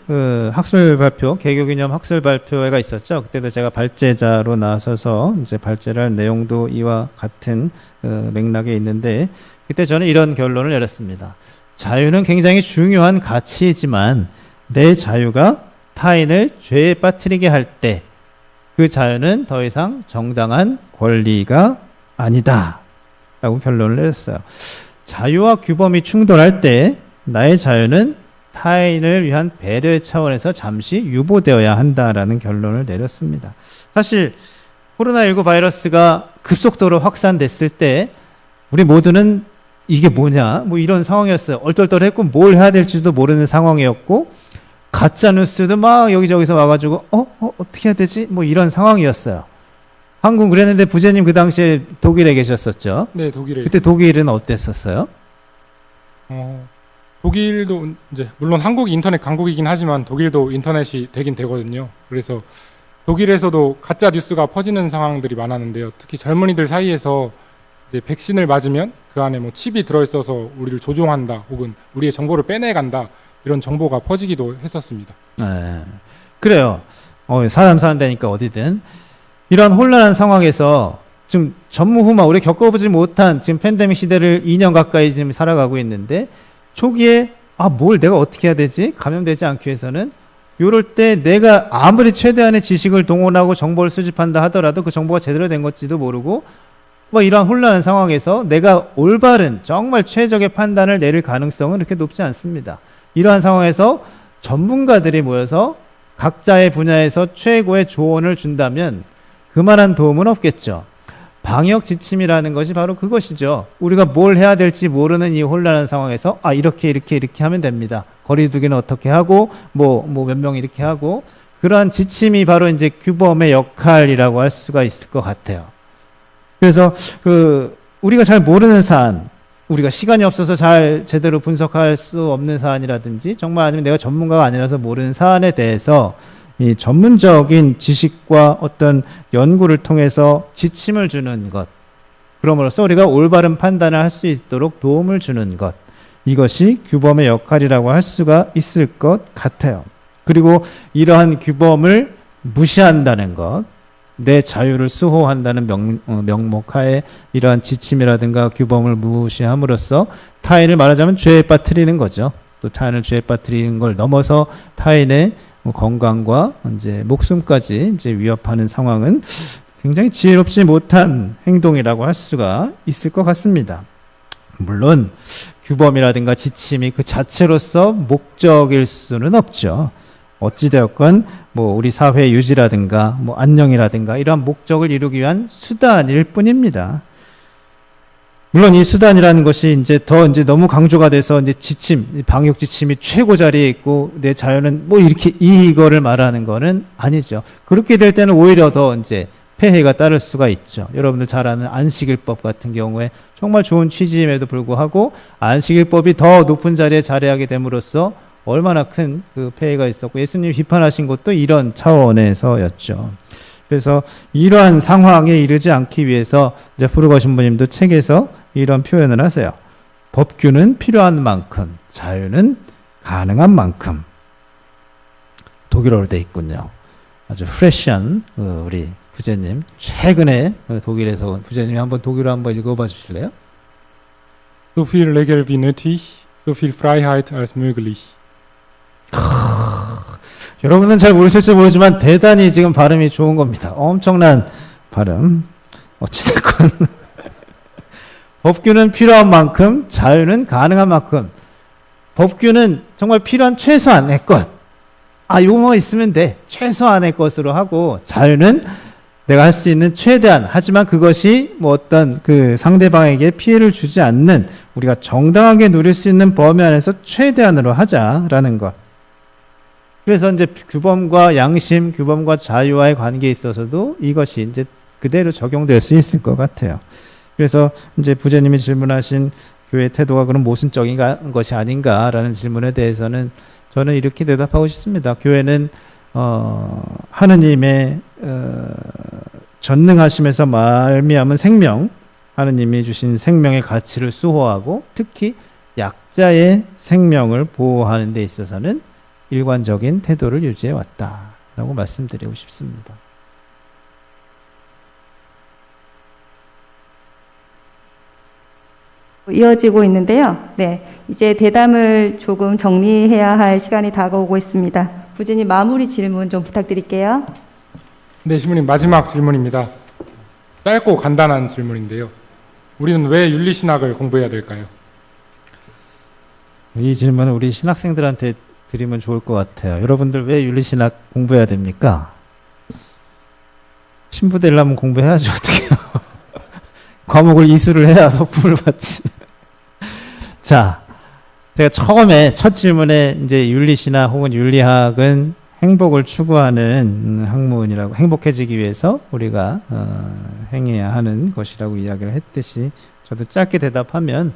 학술 발표, 개교기념 학술 발표회가 있었죠. 그때도 제가 발제자로 나서서 이제 발제를 할 내용도 이와 같은 맥락에 있는데 그때 저는 이런 결론을 내렸습니다. 자유는 굉장히 중요한 가치이지만 내 자유가 타인을 죄에 빠뜨리게 할 때 그 자유는 더 이상 정당한 권리가 아니다. 라고 결론을 내렸어요. 자유와 규범이 충돌할 때 나의 자유는 타인을 위한 배려의 차원에서 잠시 유보되어야 한다라는 결론을 내렸습니다. 사실 코로나19 바이러스가 급속도로 확산됐을 때 우리 모두는 이게 뭐냐 뭐 이런 상황이었어요. 얼떨떨했고 뭘 해야 될지도 모르는 상황이었고 가짜 뉴스도 막 여기저기서 와가지고 어떻게 해야 되지 뭐 이런 상황이었어요. 한국 그랬는데 부제님 그 당시에 독일에 계셨었죠. 네, 독일에. 그때 독일은 어땠었어요? 독일도 이제 물론 한국이 인터넷 강국이긴 하지만 독일도 인터넷이 되긴 되거든요. 그래서 독일에서도 가짜 뉴스가 퍼지는 상황들이 많았는데요. 특히 젊은이들 사이에서 이제 백신을 맞으면 그 안에 뭐 칩이 들어있어서 우리를 조종한다, 혹은 우리의 정보를 빼내간다 이런 정보가 퍼지기도 했었습니다. 네, 그래요. 사람 사는 데니까 어디든 이런 혼란한 상황에서 지금 전무후무한 우리 겪어보지 못한 지금 팬데믹 시대를 2년 가까이 지금 살아가고 있는데 초기에 뭘 내가 어떻게 해야 되지? 감염되지 않기 위해서는 이럴 때 내가 아무리 최대한의 지식을 동원하고 정보를 수집한다 하더라도 그 정보가 제대로 된 건지도 모르고 이러한 혼란한 상황에서 내가 올바른 정말 최적의 판단을 내릴 가능성은 그렇게 높지 않습니다. 이러한 상황에서 전문가들이 모여서 각자의 분야에서 최고의 조언을 준다면 그만한 도움은 없겠죠. 방역 지침이라는 것이 바로 그것이죠. 우리가 뭘 해야 될지 모르는 이 혼란한 상황에서 이렇게 하면 됩니다. 거리 두기는 어떻게 하고 몇 명 이렇게 하고 그러한 지침이 바로 이제 규범의 역할이라고 할 수가 있을 것 같아요. 그래서 우리가 잘 모르는 사안, 우리가 시간이 없어서 잘 제대로 분석할 수 없는 사안이라든지 정말 아니면 내가 전문가가 아니라서 모르는 사안에 대해서 이 전문적인 지식과 어떤 연구를 통해서 지침을 주는 것, 그럼으로써 우리가 올바른 판단을 할 수 있도록 도움을 주는 것. 이것이 규범의 역할이라고 할 수가 있을 것 같아요. 그리고 이러한 규범을 무시한다는 것, 내 자유를 수호한다는 명목하에 이러한 지침이라든가 규범을 무시함으로써 타인을 말하자면 죄에 빠뜨리는 거죠. 또 타인을 죄에 빠뜨리는 걸 넘어서 타인의 건강과 이제 목숨까지 이제 위협하는 상황은 굉장히 지혜롭지 못한 행동이라고 할 수가 있을 것 같습니다. 물론 규범이라든가 지침이 그 자체로서 목적일 수는 없죠. 어찌되었건 뭐 우리 사회 유지라든가 뭐 안녕이라든가 이러한 목적을 이루기 위한 수단일 뿐입니다. 물론 이 수단이라는 것이 이제 너무 강조가 돼서 이제 지침, 방역 지침이 최고 자리에 있고 내 자유는 뭐 이렇게 이거를 말하는 거는 아니죠. 그렇게 될 때는 오히려 더 이제 폐해가 따를 수가 있죠. 여러분들 잘 아는 안식일법 같은 경우에 정말 좋은 취지임에도 불구하고 안식일법이 더 높은 자리에 자리하게 됨으로써 얼마나 큰 그 폐해가 있었고 예수님이 비판하신 것도 이런 차원에서였죠. 그래서 이러한 상황에 이르지 않기 위해서 이제 푸르거 신부님도 책에서 이런 표현을 하세요. 법규는 필요한 만큼, 자유는 가능한 만큼. 독일어로 돼 있군요. 아주 프레시한 우리 부제님, 최근에 독일에서 온 부제님이 한번 독일어 한번 읽어봐 주실래요? So viel Regeln wie nötig, so viel Freiheit als möglich. 여러분은 잘 모르실지 모르지만 대단히 지금 발음이 좋은 겁니다. 엄청난 발음. 어찌됐건 법규는 필요한 만큼, 자유는 가능한 만큼. 법규는 정말 필요한 최소한의 것. 요거만 있으면 돼. 최소한의 것으로 하고, 자유는 내가 할 수 있는 최대한, 하지만 그것이 뭐 어떤 그 상대방에게 피해를 주지 않는, 우리가 정당하게 누릴 수 있는 범위 안에서 최대한으로 하자라는 것. 그래서 이제 규범과 양심, 규범과 자유와의 관계에 있어서도 이것이 이제 그대로 적용될 수 있을 것 같아요. 그래서 이제 부제님이 질문하신 교회 태도가 그럼 모순적인 것이 아닌가라는 질문에 대해서는 저는 이렇게 대답하고 싶습니다. 교회는 하느님의 전능하심에서 말미암은 생명, 하느님이 주신 생명의 가치를 수호하고 특히 약자의 생명을 보호하는 데 있어서는 일관적인 태도를 유지해 왔다라고 말씀드리고 싶습니다. 이어지고 있는데요. 네, 이제 대담을 조금 정리해야 할 시간이 다가오고 있습니다. 부제님 마무리 질문 좀 부탁드릴게요. 네, 신부님 마지막 질문입니다. 짧고 간단한 질문인데요. 우리는 왜 윤리신학을 공부해야 될까요? 이 질문은 우리 신학생들한테 드리면 좋을 것 같아요. 여러분들 왜 윤리신학 공부해야 됩니까? 신부 되려면 공부해야죠. 어떡해요. 과목을 이수를 해야 서품을 받지. 자, 제가 처음에 첫 질문에 이제 윤리신학 혹은 윤리학은 행복을 추구하는 학문이라고, 행복해지기 위해서 우리가 행해야 하는 것이라고 이야기를 했듯이 저도 짧게 대답하면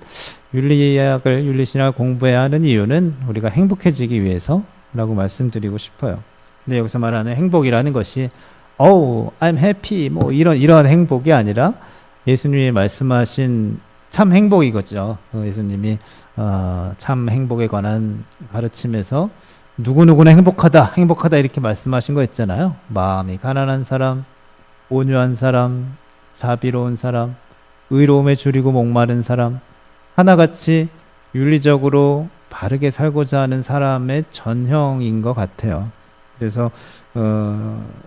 윤리학을, 윤리신학을 공부해야 하는 이유는 우리가 행복해지기 위해서라고 말씀드리고 싶어요. 근데 여기서 말하는 행복이라는 것이 I'm happy 뭐 이런 행복이 아니라 예수님이 말씀하신 참 행복이겠죠. 예수님이 참 행복에 관한 가르침에서 누구누구는 행복하다 이렇게 말씀하신 거 있잖아요. 마음이 가난한 사람, 온유한 사람, 자비로운 사람, 의로움에 줄이고 목마른 사람, 하나같이 윤리적으로 바르게 살고자 하는 사람의 전형인 것 같아요. 그래서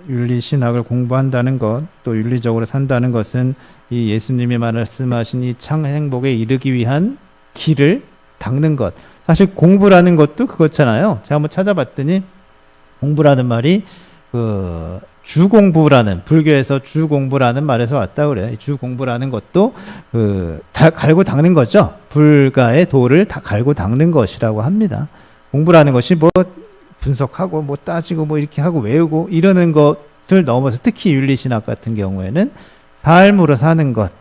윤리신학을 공부한다는 것, 또 윤리적으로 산다는 것은 이 예수님이 말씀하신 이 참 행복에 이르기 위한 길을 닦는 것. 사실 공부라는 것도 그렇잖아요. 제가 한번 찾아봤더니 공부라는 말이 주공부라는, 불교에서 주공부라는 말에서 왔다 그래요. 주공부라는 것도 다 갈고 닦는 거죠. 불가의 도를 다 갈고 닦는 것이라고 합니다. 공부라는 것이 뭐 분석하고 뭐 따지고 뭐 이렇게 하고 외우고 이러는 것을 넘어서 특히 윤리신학 같은 경우에는 삶으로 사는 것,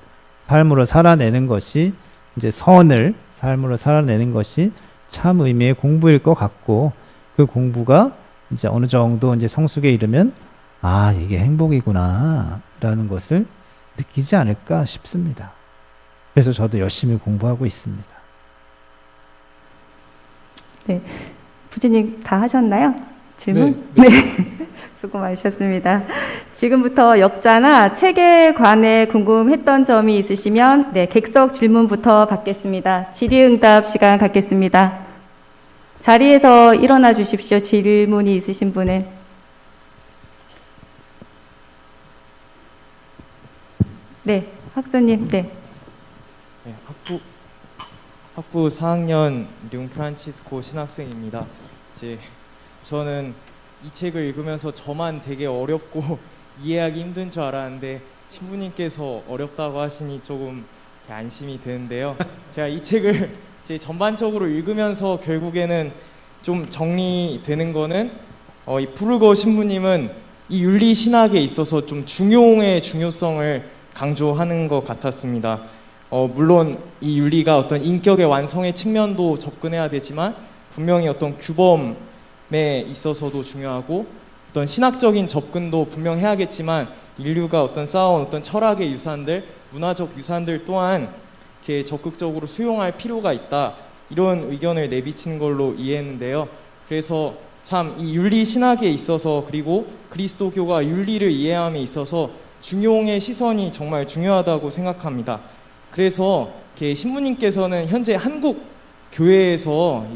삶으로 살아내는 것이 이제 선을 삶으로 살아내는 것이 참 의미의 공부일 것 같고, 그 공부가 이제 어느 정도 이제 성숙에 이르면 이게 행복이구나 라는 것을 느끼지 않을까 싶습니다. 그래서 저도 열심히 공부하고 있습니다. 부지님 다 하셨나요? 질문? 네. 수고 많으셨습니다. 지금부터 역자나 책에 관해 궁금했던 점이 있으시면 객석 질문부터 받겠습니다. 질의응답 시간 갖겠습니다. 자리에서 일어나 주십시오. 질문이 있으신 분은. 네, 학사님. 네. 네, 학부 4학년 룡 프란치스코 신학생입니다. 저는 이 책을 읽으면서 저만 되게 어렵고 이해하기 힘든 줄 알았는데 신부님께서 어렵다고 하시니 조금 안심이 되는데요. 제가 이 책을 전반적으로 읽으면서 결국에는 좀 정리되는 거는 이 푸르거 신부님은 이 윤리 신학에 있어서 좀 중용의 중요성을 강조하는 것 같았습니다. 물론 이 윤리가 어떤 인격의 완성의 측면도 접근해야 되지만 분명히 어떤 규범에 있어서도 중요하고 어떤 신학적인 접근도 분명 해야겠지만 인류가 어떤 쌓아온 어떤 철학의 유산들, 문화적 유산들 또한 이렇게 적극적으로 수용할 필요가 있다, 이런 의견을 내비치는 걸로 이해했는데요. 그래서 참 이 윤리 신학에 있어서 그리고 그리스도교가 윤리를 이해함에 있어서 중용의 시선이 정말 중요하다고 생각합니다. 그래서 신부님께서는 현재 한국 교회에서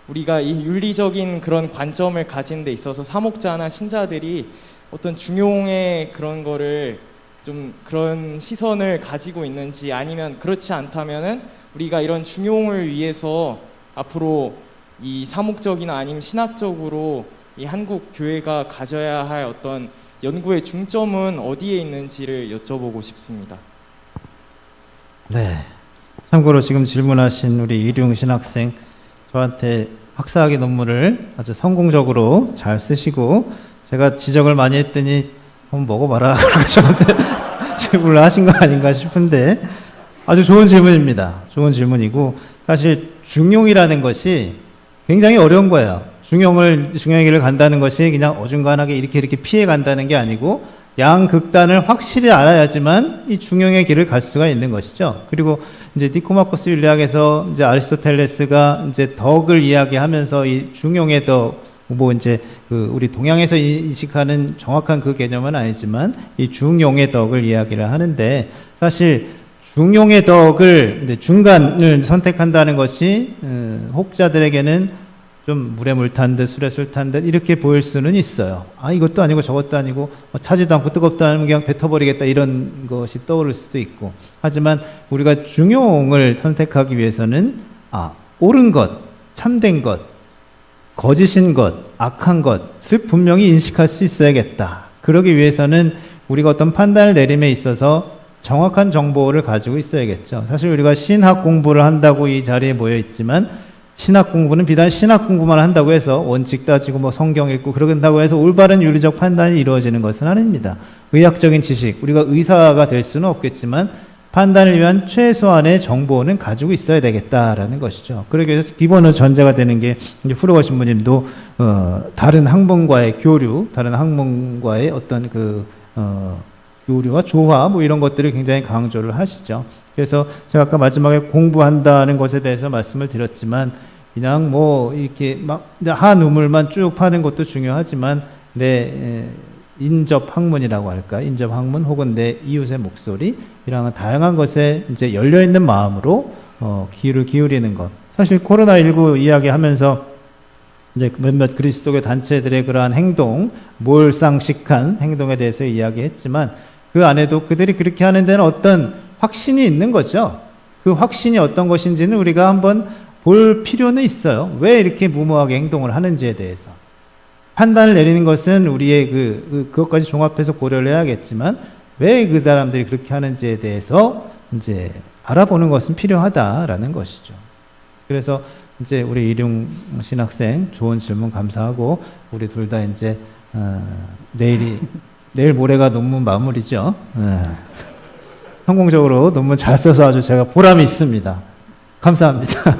우리가 이 윤리적인 그런 관점을 가진 데 있어서 사목자나 신자들이 어떤 중용의 그런 거를 좀 그런 시선을 가지고 있는지, 아니면 그렇지 않다면은 우리가 이런 중용을 위해서 앞으로 이 사목적이나 아니면 신학적으로 이 한국 교회가 가져야 할 어떤 연구의 중점은 어디에 있는지를 여쭤보고 싶습니다. 네. 참고로 지금 질문하신 우리 이룡 신학생, 저한테 학사학위 논문을 아주 성공적으로 잘 쓰시고 제가 지적을 많이 했더니 한번 먹어봐라 그러고 저한테 질문을 하신 거 아닌가 싶은데 아주 좋은 질문입니다. 좋은 질문이고, 사실 중용이라는 것이 굉장히 어려운 거예요. 중용의 길을 간다는 것이 그냥 어중간하게 이렇게 피해 간다는 게 아니고 양극단을 확실히 알아야지만 이 중용의 길을 갈 수가 있는 것이죠. 그리고 이제 니코마코스 윤리학에서 이제 아리스토텔레스가 이제 덕을 이야기하면서 이 중용의 덕, 우리 동양에서 인식하는 정확한 그 개념은 아니지만 이 중용의 덕을 이야기를 하는데, 사실 중용의 덕을 중간을 선택한다는 것이 혹자들에게는 좀 물에 물 탄 듯 술에 술 탄 듯 이렇게 보일 수는 있어요. 이것도 아니고 저것도 아니고 차지도 않고 뜨겁도 않으면 그냥 뱉어버리겠다, 이런 것이 떠오를 수도 있고. 하지만 우리가 중용을 선택하기 위해서는 옳은 것, 참된 것, 거짓인 것, 악한 것을 분명히 인식할 수 있어야겠다. 그러기 위해서는 우리가 어떤 판단을 내림에 있어서 정확한 정보를 가지고 있어야겠죠. 사실 우리가 신학 공부를 한다고 이 자리에 모여 있지만 신학 공부는 비단 신학 공부만 한다고 해서 원칙 따지고 성경 읽고 그러긴다고 해서 올바른 윤리적 판단이 이루어지는 것은 아닙니다. 의학적인 지식, 우리가 의사가 될 수는 없겠지만 판단을 위한 최소한의 정보는 가지고 있어야 되겠다라는 것이죠. 그러기 위해서 기본으로 전제가 되는 게 이제 푸르거 신부님도 다른 학문과의 교류, 다른 학문과의 어떤 교류와 조화 이런 것들을 굉장히 강조를 하시죠. 그래서 제가 아까 마지막에 공부한다는 것에 대해서 말씀을 드렸지만 그냥 이렇게 막 한우물만 쭉 파는 것도 중요하지만 내 인접 학문이라고 할까, 인접 학문 혹은 내 이웃의 목소리, 이런 다양한 것에 이제 열려 있는 마음으로 귀를 기울이는 것. 사실 코로나19 이야기하면서 이제 몇몇 그리스도교 단체들의 그러한 행동, 몰상식한 행동에 대해서 이야기했지만 그 안에도 그들이 그렇게 하는 데는 어떤 확신이 있는 거죠. 그 확신이 어떤 것인지는 우리가 한번 볼 필요는 있어요. 왜 이렇게 무모하게 행동을 하는지에 대해서. 판단을 내리는 것은 우리의 그것까지 종합해서 고려를 해야겠지만 왜 그 사람들이 그렇게 하는지에 대해서 이제 알아보는 것은 필요하다라는 것이죠. 그래서 이제 우리 이룡 신학생 좋은 질문 감사하고, 우리 둘 다 이제 내일 모레가 논문 마무리죠. 성공적으로 논문 잘 써서 아주 제가 보람이 있습니다. 감사합니다.